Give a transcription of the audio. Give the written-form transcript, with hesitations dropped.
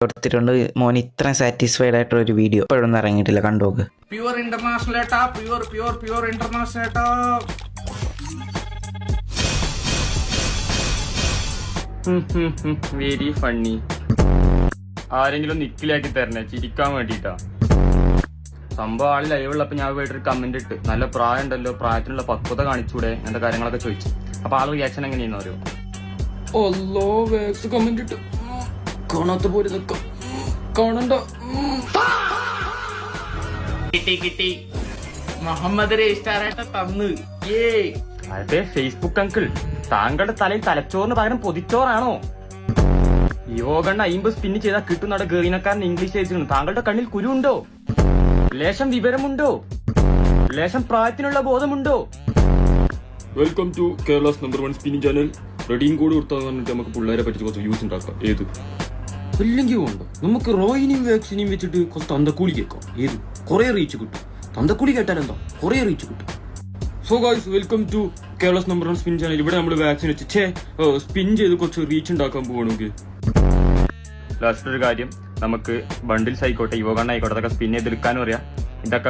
കൊടുത്തിട്ടുണ്ട്. മോൻ ഇത്രയും സാറ്റിസ്ഫൈഡ് ആയിട്ടുള്ള ഒരു വീഡിയോ ഇപ്പോഴൊന്നും ഇറങ്ങിയിട്ടില്ല, കണ്ടോക്ക്. പ്യുവർ ഇന്റർനാഷണൽ ഏട്ടാ, പ്യുവർ ഇന്റർനാഷണൽ ഏട്ടാ. Very funny. ആരെങ്കിലും നിക്കിലാക്കി തരണേ, ചിരിക്കാൻ വേണ്ടിട്ടാ. സംഭവം ആള് ലൈവുള്ളപ്പോ ഞാൻ പോയിട്ടൊരു കമന്റ് ഇട്ട്, നല്ല പ്രായം ഉണ്ടല്ലോ, പ്രായത്തിനുള്ള പക്വത കാണിച്ചൂടെ എന്റെ കാര്യങ്ങളൊക്കെ ചോദിച്ചു. അപ്പൊ ആള് റിയാക്ഷൻ എങ്ങനെയാന്ന് അറിയോ? കമന്റ് ഇട്ട് കാണാത്ത പോലെ നിക്കാം, കാണണ്ട. കിട്ടി മുഹമ്മദ് രജിസ്റ്റാറായിട്ട് തന്ന്. അതെ ഫേസ്ബുക്ക് അങ്കിൾ, താങ്കളുടെ തലയിൽ തലച്ചോറിന് പകരം പൊതിച്ചോറാണോ? യോഗണ്ട 50 സ്പിന്ന് ചെയ്താൽ കിട്ടുന്ന ഗീനക്കാരൻ ഇംഗ്ലീഷ് എഴുതിയിരുന്നു. താങ്കളുടെ കണ്ണിൽ കുരുണ്ടോ? ലേശം വിവരമുണ്ടോ? ലേശം പ്രായത്തിനുള്ള ബോധമുണ്ടോ? Welcome to Kerala's number 1 spinning channel. റെഡിയും കൂടി കൊടുത്താന്ന് പറഞ്ഞിട്ട് നമുക്ക് പിള്ളേരെ പറ്റി കുറച്ച് വ്യൂസ് ഉണ്ടാക്കാം. ഏത് അല്ലെങ്കിൽ വേണ്ട, നമുക്ക് റോയിനെയും വാക്സിനെയും വെച്ചിട്ട് കുറച്ച് തന്തക്കൂലി കേൾക്കാം. ഏത് കുറെ റീച്ച് കിട്ടും. തന്തക്കൂലി കേട്ടാൽ എന്താ, കുറെ റീച്ച് കിട്ടും. So guys, welcome to Kerala's number 1 spin channel. ഇവിടെ നമ്മൾ വാക്സിൻ വെച്ച് സ്പിൻ ചെയ്ത് കുറച്ച് റീച്ച് ഉണ്ടാക്കാൻ പോവാണെങ്കിൽ ലാസ്റ്റ് ഒരു കാര്യം, നമുക്ക് ബണ്ടിൽസ് ആയിക്കോട്ടെ, യോഗ ആയിക്കോട്ടെ, അതൊക്കെ സ്പിൻ ചെയ്തെടുക്കാനും അറിയാം. ഇതൊക്കെ